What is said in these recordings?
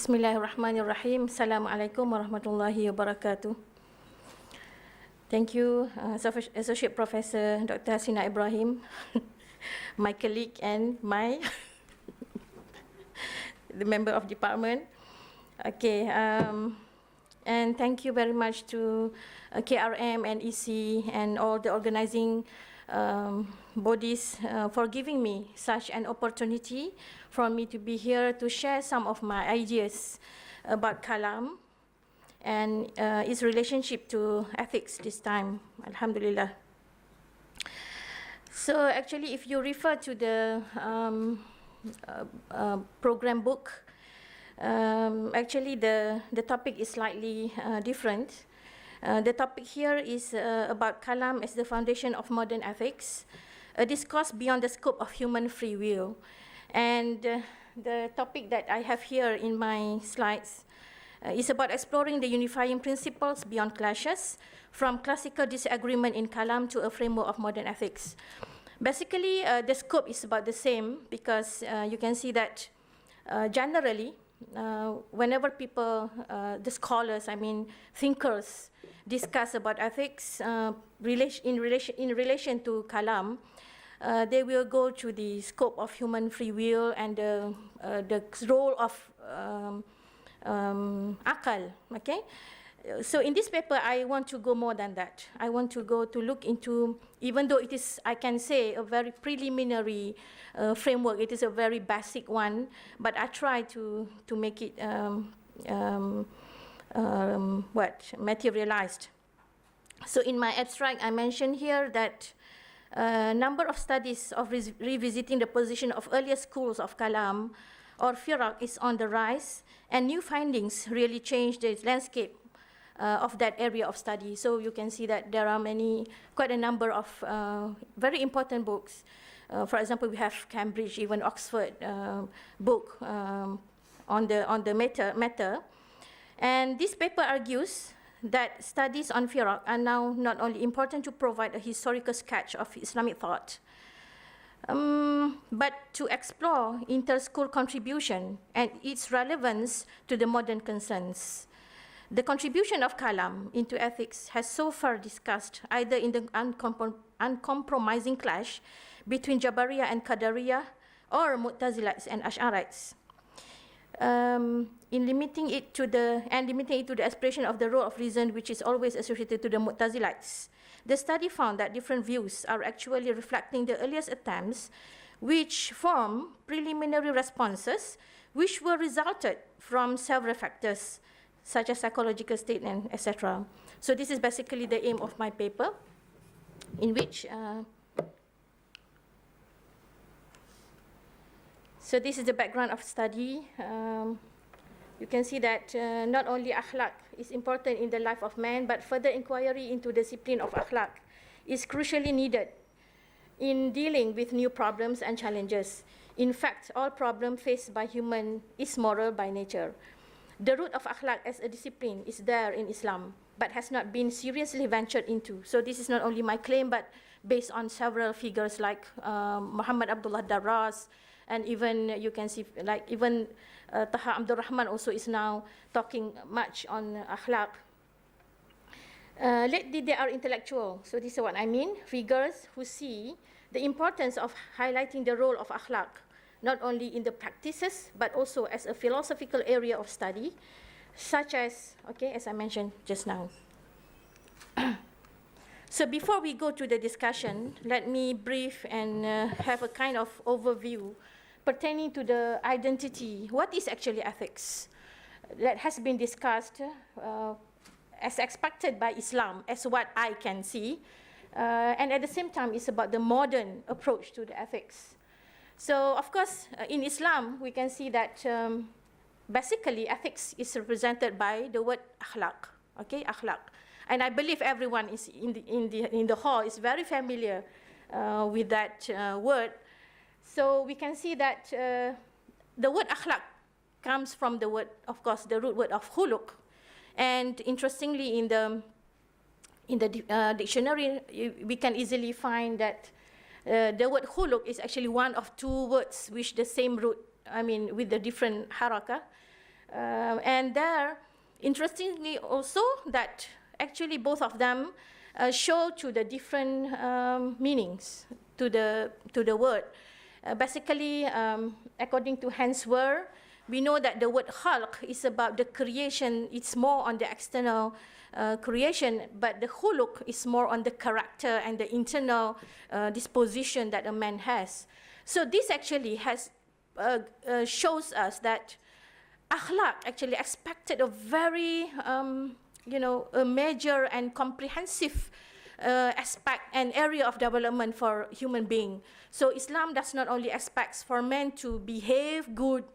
Bismillahirrahmanirrahim. Assalamualaikum warahmatullahi wabarakatuh. Thank you, Associate Professor Dr. Hasina Ibrahim, my colleague and the member of department. Okay, and thank you very much to KRM and EC and all the organizing bodies for giving me such an opportunity for me to be here to share some of my ideas about Kalam and its relationship to ethics this time, Alhamdulillah. So actually, if you refer to the program book, actually the topic is slightly different. The topic here is about Kalam as the foundation of modern ethics, a discourse beyond the scope of human free will. And the topic that I have here in my slides is about exploring the unifying principles beyond clashes, from classical disagreement in Kalam to a framework of modern ethics. Basically, the scope is about the same because you can see that generally, whenever people, the scholars, thinkers, discuss about ethics in relation to Kalam, they will go to the scope of human free will and the role of akal. Okay, so in this paper, I want to go more than that. I want to go to look into, even though it is, I can say, a very preliminary framework, it is a very basic one, but I try to make it materialized. So in my abstract, I mentioned here that number of studies of revisiting the position of earlier schools of Kalam or Firaq is on the rise, and new findings really change the landscape of that area of study. So you can see that there are quite a number of very important books. For example, we have Cambridge, even Oxford book on the matter. And this paper argues that studies on Firaq are now not only important to provide a historical sketch of Islamic thought, but to explore inter-school contribution and its relevance to the modern concerns. The contribution of Kalam into ethics has so far discussed either in the uncompromising clash between Jabariyah and Qadariyah or Mu'tazilites and Ash'arites. In limiting it to the expression of the role of reason, which is always associated to the Mu'tazilites. The study found that different views are actually reflecting the earliest attempts, which form preliminary responses, which were resulted from several factors, such as psychological state and etc. So this is basically the aim of my paper, in which so this is the background of study. You can see that not only akhlaq is important in the life of man, but further inquiry into the discipline of akhlaq is crucially needed in dealing with new problems and challenges. In fact, all problem faced by human is moral by nature. The root of akhlaq as a discipline is there in Islam, but has not been seriously ventured into. So this is not only my claim, but based on several figures like Muhammad Abdullah Darras, and even you can see like even Taha Abdul Rahman also is now talking much on akhlaq. Lately they are intellectual, so this is what I mean, figures who see the importance of highlighting the role of akhlaq, not only in the practices, but also as a philosophical area of study, such as, okay, as I mentioned just now. So before we go to the discussion, let me brief and have a kind of overview pertaining to the identity. What is actually ethics? That has been discussed as expected by Islam, as what I can see. And at the same time, it's about the modern approach to the ethics. So, of course, in Islam, we can see that basically ethics is represented by the word akhlaq, okay, akhlaq. And I believe everyone is in the hall is very familiar with that word. So we can see that the word akhlaq comes from the word, of course, the root word of khuluq. And interestingly, in the dictionary, we can easily find that the word khuluq is actually one of two words which the same root, with the different haraka, And there, interestingly also, that actually both of them show to the different meanings to the word. Basically, according to Hans Wer, we know that the word khalq is about the creation. It's more on the external creation, but the khuluq is more on the character and the internal disposition that a man has. So this actually has shows us that akhlaq actually expected a very, a major and comprehensive aspect and area of development for human being. So Islam does not only expect for men to behave good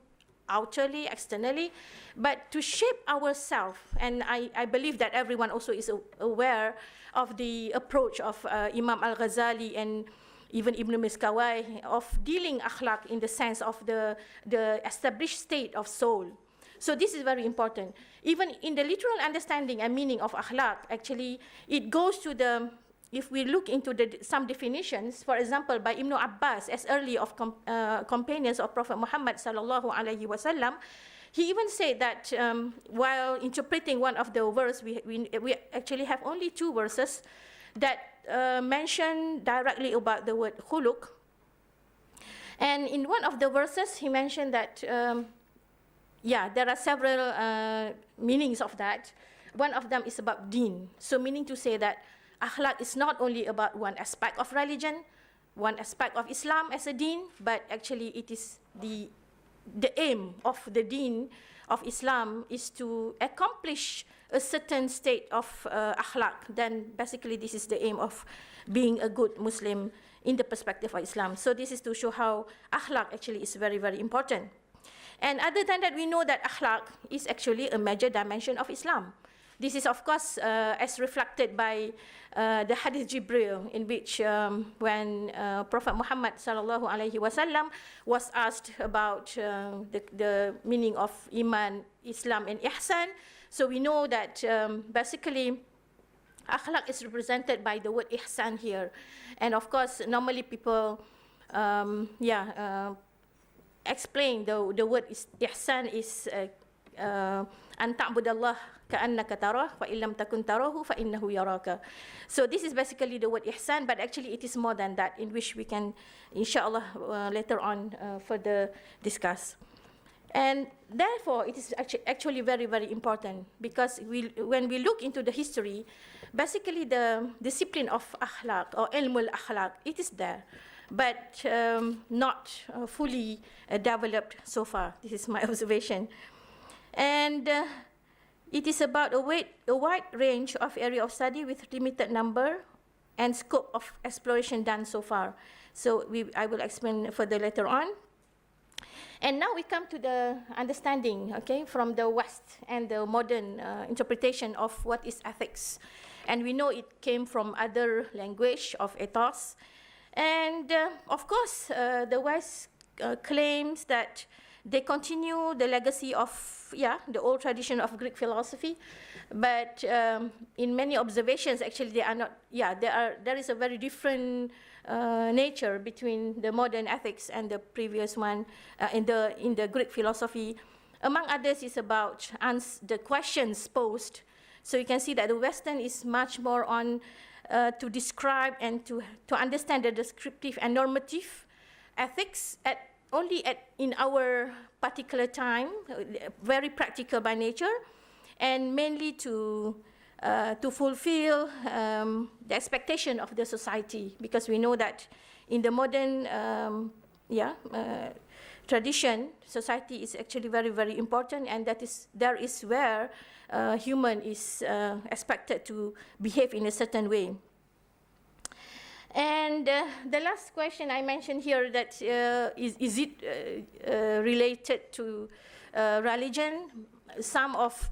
outwardly, externally, but to shape ourselves. And I believe that everyone also is aware of the approach of Imam Al-Ghazali and even Ibn Miskawai of dealing akhlaq in the sense of the established state of soul. So this is very important. Even in the literal understanding and meaning of akhlaq, actually, it goes to the, if we look into some definitions, for example, by Ibn Abbas, as early of companions of Prophet Muhammad sallallahu alaihi wasallam, he even said that while interpreting one of the verses, we actually have only 2 verses that mention directly about the word khuluq. And in one of the verses, he mentioned that, there are several meanings of that. One of them is about deen. So meaning to say that akhlaq is not only about one aspect of religion, one aspect of Islam as a deen, but actually it is the aim of the deen of Islam is to accomplish a certain state of akhlaq. Then basically this is the aim of being a good Muslim in the perspective of Islam. So this is to show how akhlaq actually is very, very important. And other than that, we know that akhlaq is actually a major dimension of Islam. This is, of course, as reflected by the Hadith Jibril, in which when Prophet Muhammad sallallahu alaihi wasallam was asked about the meaning of Iman, Islam, and Ihsan, so we know that basically akhlaq is represented by the word Ihsan here. And of course, normally people, explain the word Ihsan is an ta'budallah ka'annaka tarah fa illam takun tarahu fa innahu yaraka. So this is basically the word ihsan, but actually it is more than that, in which we can inshallah later on further discuss. And therefore it is actually very, very important, because when we look into the history, basically the discipline of akhlaq or ilmul akhlaq, it is there, but not fully developed so far. This is my observation. And it is about a wide range of area of study with limited number and scope of exploration done so far. So I will explain further later on. And now we come to the understanding, okay, from the West and the modern interpretation of what is ethics. And we know it came from other language of ethos. And of course, the West claims that they continue the legacy of, the old tradition of Greek philosophy, but in many observations, actually, they are not. There is a very different nature between the modern ethics and the previous one in the Greek philosophy. Among others, is about the questions posed. So you can see that the Western is much more on to describe and to understand the descriptive and normative ethics in our particular time, very practical by nature, and mainly to fulfill the expectation of the society, because we know that in the modern tradition, society is actually very, very important, and there is where human is expected to behave in a certain way. And the last question I mentioned here, that is it related to religion? Some of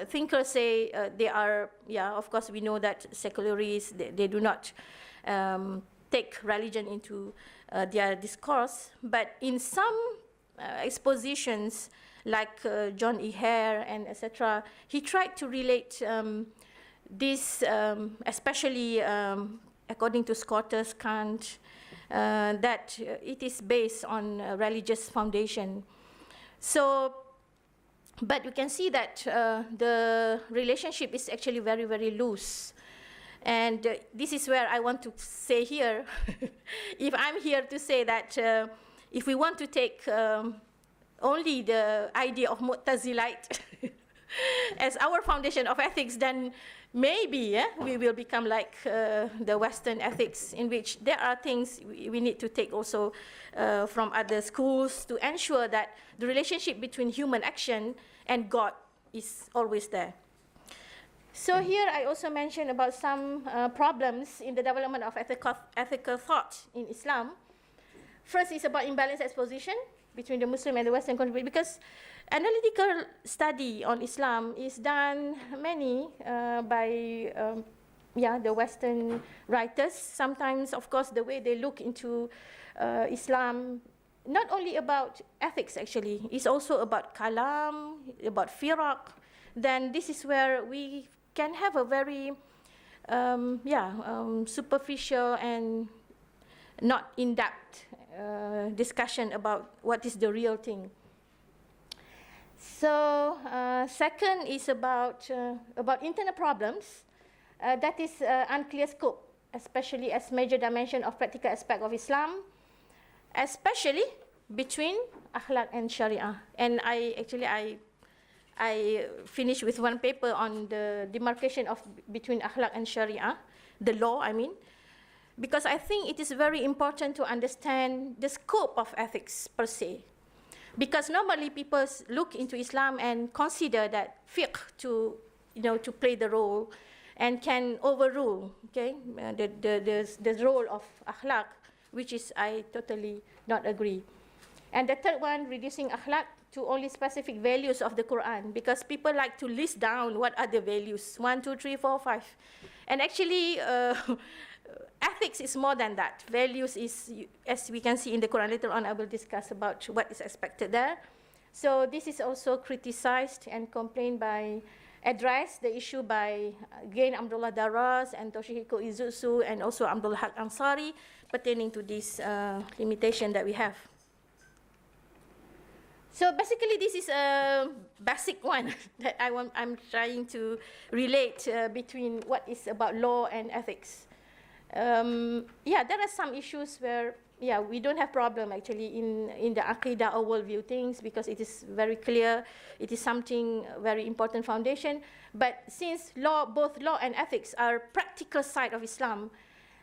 thinkers say they are, of course we know that secularists, they do not take religion into their discourse, but in some expositions, like John E. Hare and etc., he tried to relate this, especially according to Scotus, Kant, that it is based on religious foundation. So But you can see that the relationship is actually very, very loose. And this is where I want to say here, if I'm here to say that if we want to take only the idea of Mu'tazilite as our foundation of ethics, then maybe we will become like the Western ethics, in which there are things we need to take also from other schools to ensure that the relationship between human action and God is always there. So here I also mentioned about some problems in the development of ethical thought in Islam. First is about imbalanced exposition between the Muslim and the Western contribution, because analytical study on Islam is done many by the Western writers. Sometimes, of course, the way they look into Islam, not only about ethics actually, it's also about Kalam, about Firaq. Then this is where we can have a very superficial and not in-depth discussion about what is the real thing. So second is about internal problems. That is unclear scope, especially as major dimension of practical aspect of Islam, especially between akhlaq and sharia. And I finished with one paper on the demarcation of between akhlaq and sharia, the law, I mean, because I think it is very important to understand the scope of ethics per se. Because normally people look into Islam and consider that fiqh to play the role and can overrule, okay, the role of akhlaq, which is I totally not agree. And the third one, reducing akhlaq to only specific values of the Quran, because people like to list down what are the values, 1, 2, 3, 4, 5. And actually, ethics is more than that. Values is, as we can see in the Quran, later on I will discuss about what is expected there. So this is also criticized and complained by, addressed the issue by, again, Abdullah Daras and Toshihiko Izutsu, and also Abdul Haq Ansari, pertaining to this limitation that we have. So basically, this is a basic one that I'm trying to relate between what is about law and ethics. There are some issues where, we don't have problem actually in the aqidah or worldview things, because it is very clear, it is something very important foundation. But since both law and ethics are practical side of Islam,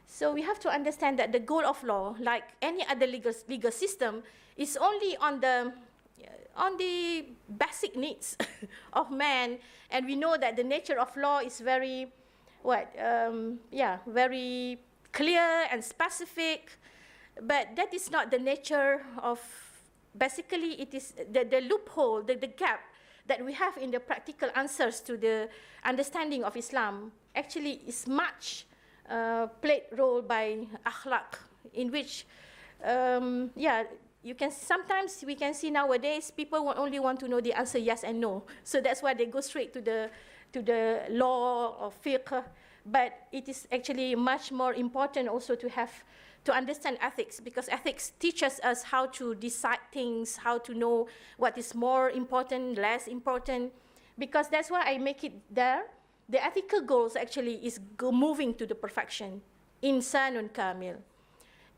so we have to understand that the goal of law, like any other legal system, is only on the basic needs of man. And we know that the nature of law is very, very clear and specific, but that is not the nature of, basically it is the loophole, the gap that we have in the practical answers to the understanding of Islam actually is much played role by akhlaq, in which, sometimes we can see nowadays people only want to know the answer yes and no. So that's why they go straight to the law or fiqh. But it is actually much more important also to understand ethics, because ethics teaches us how to decide things, how to know what is more important, less important. Because that's why I make it there. The ethical goals actually is moving to the perfection, insanun kamil.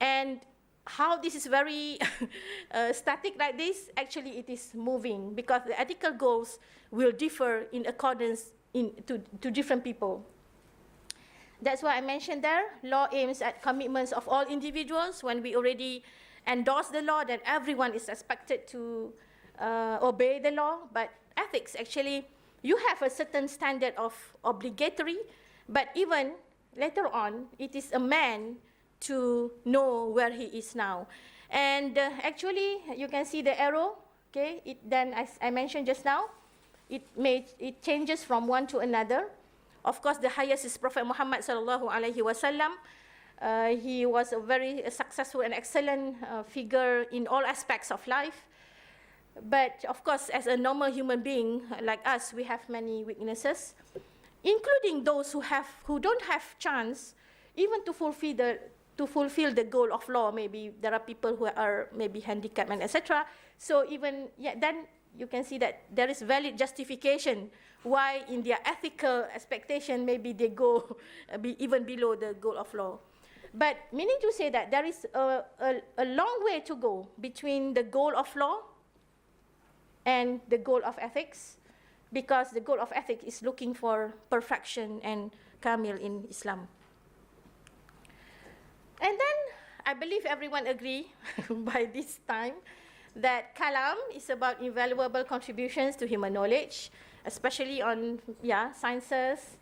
And how this is very static like this, actually it is moving, because the ethical goals will differ in accordance to different people. That's why I mentioned there, law aims at commitments of all individuals. When we already endorse the law, then everyone is expected to obey the law. But ethics, actually, you have a certain standard of obligatory, but even later on, it is a man to know where he is now. And actually, you can see the arrow, okay? Then, as I mentioned just now, it changes from one to another. Of course, the highest is Prophet Muhammad sallallahu alaihi wasallam. He was a very successful and excellent figure in all aspects of life. But of course, as a normal human being like us, we have many weaknesses, including those who don't have chance even to fulfill the goal of law. Maybe there are people who are maybe handicapped and etc. So even then you can see that there is valid justification why in their ethical expectation maybe they go even below the goal of law. But meaning to say that there is a long way to go between the goal of law and the goal of ethics, because the goal of ethics is looking for perfection and kamil in Islam. And then I believe everyone agree by this time that Kalam is about invaluable contributions to human knowledge, especially on sciences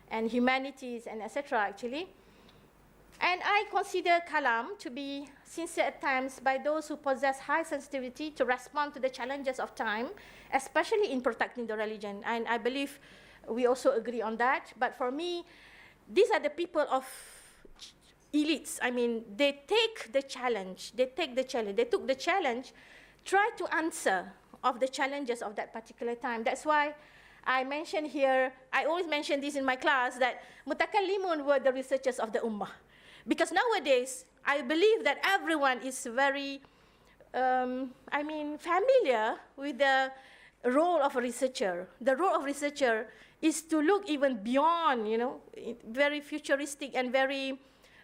and humanities and etc. actually. And I consider Kalam to be sincere at times by those who possess high sensitivity to respond to the challenges of time, especially in protecting the religion. And I believe we also agree on that. But for me, these are the people of elites. I mean, they take the challenge. They took the challenge, try to answer of the challenges of that particular time. That's why I mentioned here, I always mention this in my class, that mutakallimun were the researchers of the ummah. Because nowadays, I believe that everyone is very, familiar with the role of a researcher. The role of researcher is to look even beyond, very futuristic and very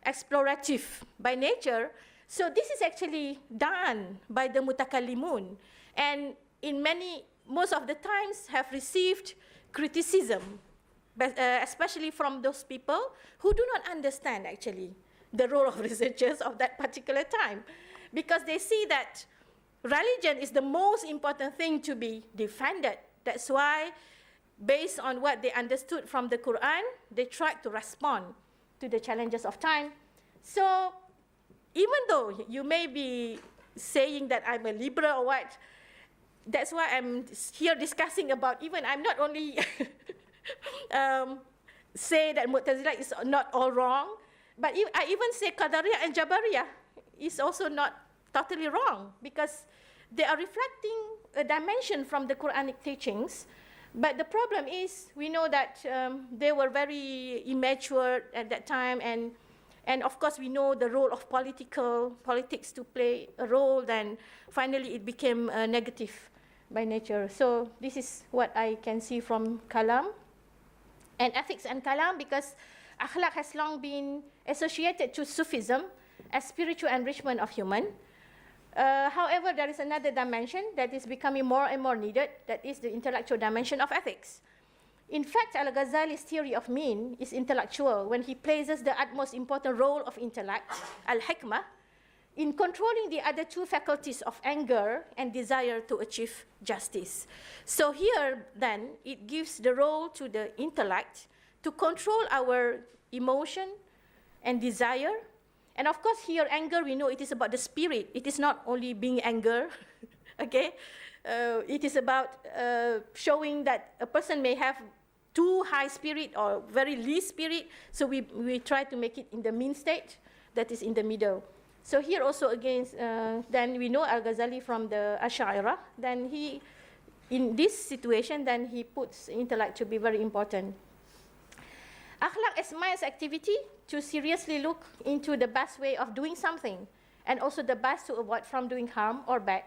explorative by nature. So this is actually done by the mutakallimun. And most of the times have received criticism, especially from those people who do not understand actually the role of researchers of that particular time, because they see that religion is the most important thing to be defended. That's why, based on what they understood from the Quran, they tried to respond to the challenges of time. So even though you may be saying that I'm a liberal or what, that's why I'm here discussing about, even I'm not only say that Mu'tazilah is not all wrong, but I even say Qadariyah and Jabariyah is also not totally wrong, because they are reflecting a dimension from the Quranic teachings. But the problem is, we know that they were very immature at that time, and of course we know the role of politics to play a role, then finally it became negative by nature. So this is what I can see from Kalam. And ethics and Kalam, because akhlaq has long been associated to Sufism as spiritual enrichment of human. However, there is another dimension that is becoming more and more needed, that is the intellectual dimension of ethics. In fact, Al-Ghazali's theory of mean is intellectual when he places the utmost important role of intellect, al-hikmah, in controlling the other two faculties of anger and desire to achieve justice. So here, then, it gives the role to the intellect to control our emotion and desire. And of course, here, anger, we know it is about the spirit. It is not only being anger, okay? It is about showing that a person may have too high spirit or very least spirit, so we try to make it in the mean state, that is in the middle. So here also again, then we know Al-Ghazali from the Ash'ariyah, then he, in this situation, then he puts intellect to be very important. Akhlaq as man's activity to seriously look into the best way of doing something, and also the best to avoid from doing harm or bad.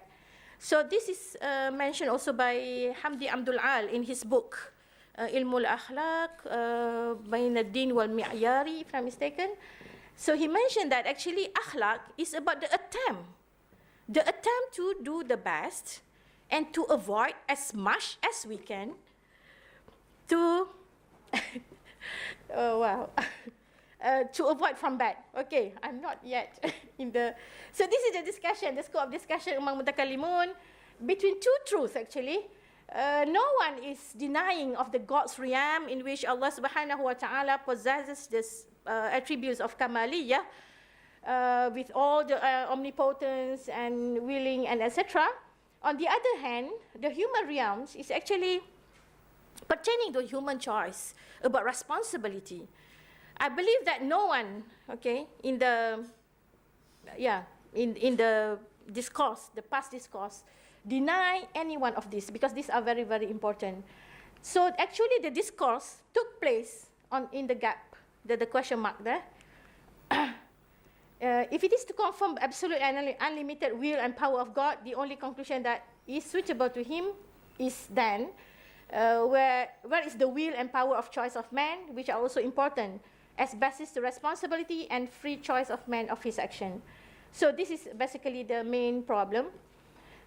So this is mentioned also by Hamdi Abdul Al in his book, Ilmul Akhlaq, Bain ad-Din wal Mi'yari, if I'm mistaken. So he mentioned that actually akhlaq is about the attempt to do the best and to avoid as much as we can to, oh wow, to avoid from bad. Okay, I'm not yet in the, so this is the discussion, the scope of discussion among mutakallimun between two truths actually. No one is denying of the God's realm in which Allah subhanahu wa ta'ala possesses this attributes of kamaliyah with all the omnipotence and willing and etc. On the other hand, the human realms is actually pertaining to human choice about responsibility. I believe that no one, okay, in the discourse, the past discourse, deny any one of these, because these are very, very important. So actually the discourse took place in the gap, the question mark there. If it is to confirm absolute and unlimited will and power of God, the only conclusion that is suitable to him is then where is the will and power of choice of man, which are also important as basis to responsibility and free choice of man of his action. So this is basically the main problem.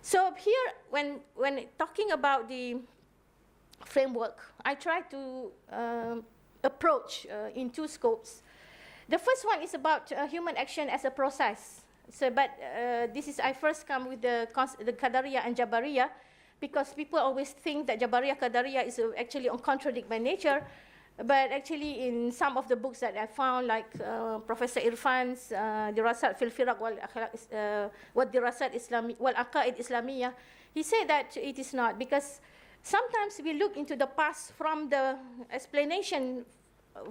So here, when talking about the framework, I try to approach in two scopes. The first one is about human action as a process. So, but I first come with the Qadariyah and Jabariyah, because people always think that Jabariyah, Qadariyah is actually contradict by nature. But actually, in some of the books that I found, like Professor Irfan's Dirasat fil Firaq wal Dirasat Islami wal Aqaid Islamiyah, he said that it is not, because sometimes we look into the past from the explanation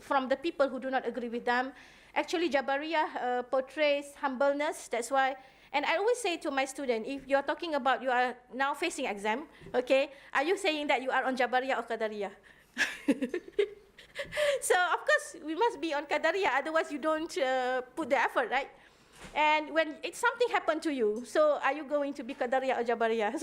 from the people who do not agree with them. Actually, Jabariyah portrays humbleness. That's why. And I always say to my student, if you're talking about you are now facing exam, okay, are you saying that you are on Jabariyah or Qadariyah? So, of course, we must be on Qadariyah, otherwise you don't put the effort, right? And when something happened to you, so are you going to be Qadariyah or Jabariyah?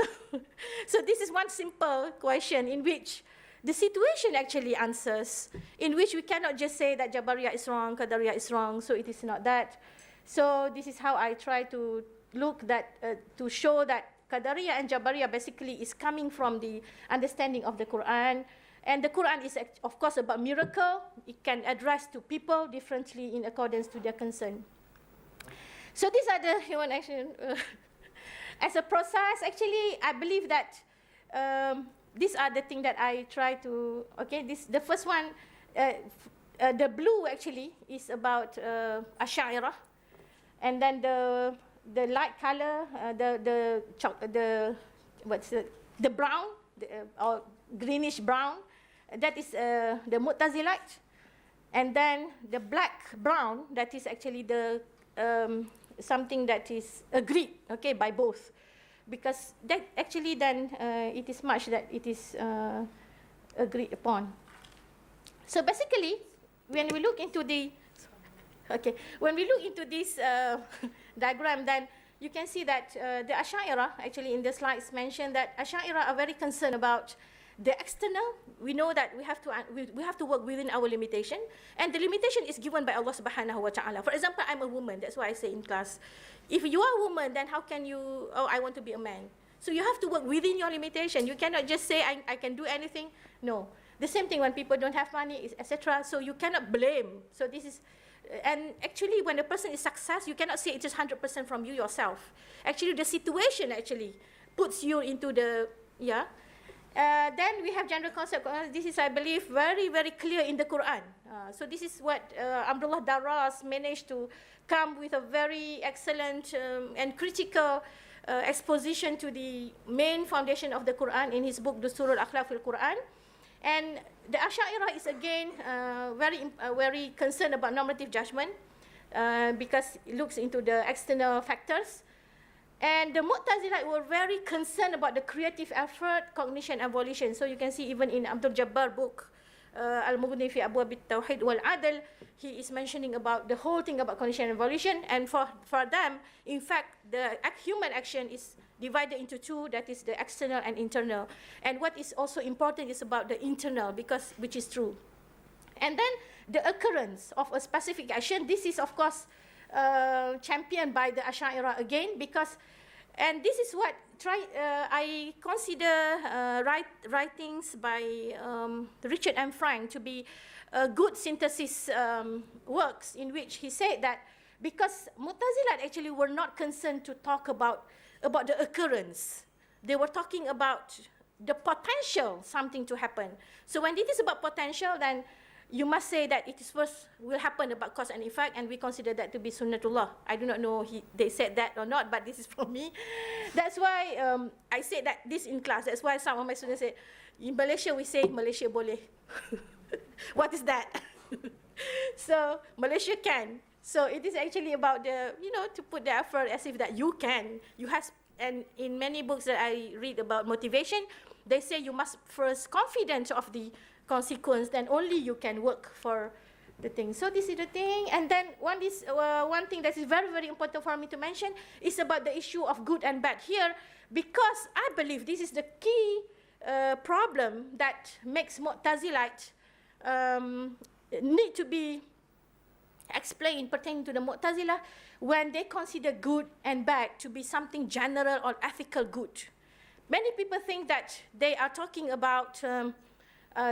So this is one simple question in which the situation actually answers, in which we cannot just say that Jabariyah is wrong, Qadariyah is wrong, so it is not that. So this is how I try to look that, to show that Qadariyah and Jabariyah basically is coming from the understanding of the Quran. And the Quran is, of course, about miracle. It can address to people differently in accordance to their concern. So these are the human action. As a process, actually, I believe that these are the things that I try to, okay, the first one, the blue actually is about Ash'ariyah. And then the light color, the brown, or greenish brown, that is the Mu'tazilite. And then the black brown, that is actually the something that is agreed, okay, by both, because that actually then it is much that it is agreed upon. So basically, when we look into the this diagram, then you can see that the Ash'ariyah, actually in the slides, mentioned that Ash'ariyah are very concerned about the external. We know that we have to work within our limitation, and the limitation is given by Allah subhanahu wa ta'ala. For example, I'm a woman, that's why I say in class, if you are a woman, then how can you, oh, I want to be a man. So you have to work within your limitation. You cannot just say, I can do anything. No. The same thing when people don't have money, etc. So you cannot blame. So this is, and actually when a person is success, you cannot say it is 100% from you yourself. Actually, the situation actually puts you into the, yeah. Then we have general concept. This is, I believe, very, very clear in the Quran. So this is what Abdullah Darras managed to come with a very excellent and critical exposition to the main foundation of the Quran in his book, Dusturul Akhlaq fil Quran. And the Ash'ariyah is again very concerned about normative judgment because it looks into the external factors. And the Mu'tazilite were very concerned about the creative effort, cognition, and volition. So you can see even in Abdul Jabbar book, Al-Mughni fi Abwab al-Tawhid wal-Adl, he is mentioning about the whole thing about cognition and volition. And for them, in fact, the human action is divided into two, that is the external and internal. And what is also important is about the internal, because which is true. And then the occurrence of a specific action, this is of course championed by the Ash'ariyah again, because, and this is what I consider writings by Richard M. Frank to be good synthesis works, in which he said that because Mu'tazilah actually were not concerned to talk about the occurrence. They were talking about the potential something to happen. So when it is about potential, then you must say that it is first will happen about cause and effect, and we consider that to be sunnatullah. I do not know they said that or not, but this is from me. That's why I said that this in class. That's why some of my students said, in Malaysia we say Malaysia boleh. What is that? So Malaysia can. So it is actually about the, to put the effort as if that you can. You have, and in many books that I read about motivation, they say you must first confident of the consequence, then only you can work for the thing. So this is the thing. And then one thing that is very, very important for me to mention is about the issue of good and bad here, because I believe this is the key problem that makes Mu'tazilite need to be explained pertaining to the Mu'tazilah when they consider good and bad to be something general or ethical good. Many people think that they are talking about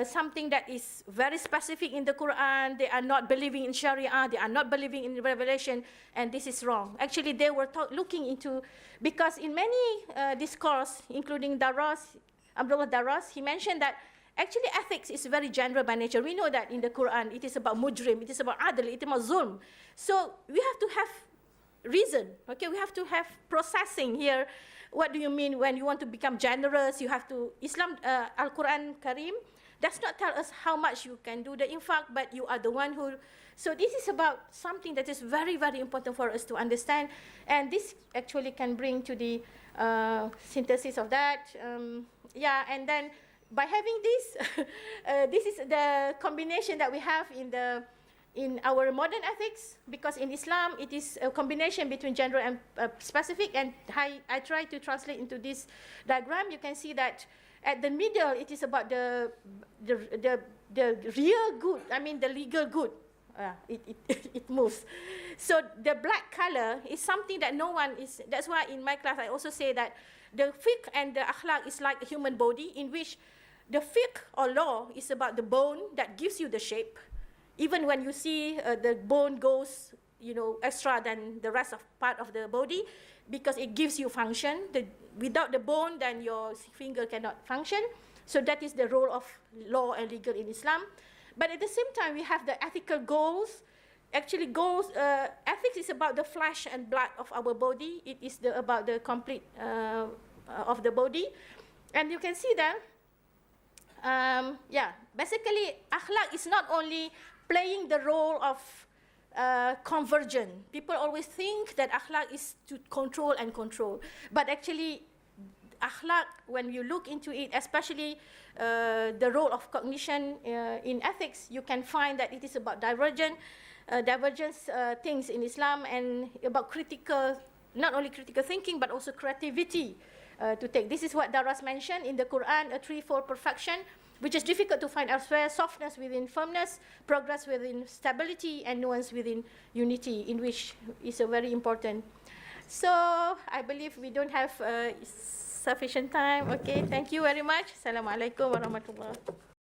something that is very specific in the Quran. They are not believing in Sharia, they are not believing in Revelation, and this is wrong. Actually, they were looking into, because in many discourse, including Abdullah Daras, he mentioned that actually ethics is very general by nature. We know that in the Quran, it is about mujrim, it is about adl, it is about zulm. So we have to have reason, okay? We have to have processing here. What do you mean when you want to become generous? You have to, Al-Quran Karim does not tell us how much you can do the infaq, but you are the one who, so this is about something that is very, very important for us to understand, and this actually can bring to the synthesis of that. Yeah, and then by having this, this is the combination that we have in our modern ethics, because in Islam it is a combination between general and specific, and I try to translate into this diagram. You can see that at the middle it is about the real good, I mean the legal good. It moves. So the black color is something that no one is, that's why in my class I also say that the fiqh and the akhlaq is like a human body, in which the fiqh or law is about the bone that gives you the shape. Even when you see the bone goes, extra than the rest of part of the body, because it gives you function. Without the bone, then your finger cannot function. So that is the role of law and legal in Islam. But at the same time, we have the ethical goals. Actually, ethics is about the flesh and blood of our body. It is about the complete of the body. And you can see that, basically, akhlaq is not only playing the role of conversion. People always think that akhlaq is to control and control. But actually, akhlaq, when you look into it, especially the role of cognition in ethics, you can find that it is about divergence things in Islam, and about critical, not only critical thinking, but also creativity to take. This is what Daras mentioned in the Quran, a threefold perfection, which is difficult to find elsewhere: softness within firmness, progress within stability, and nuance within unity, in which is a very important. So I believe we don't have sufficient time. Okay, thank you very much. Assalamualaikum warahmatullahi wabarakatuh.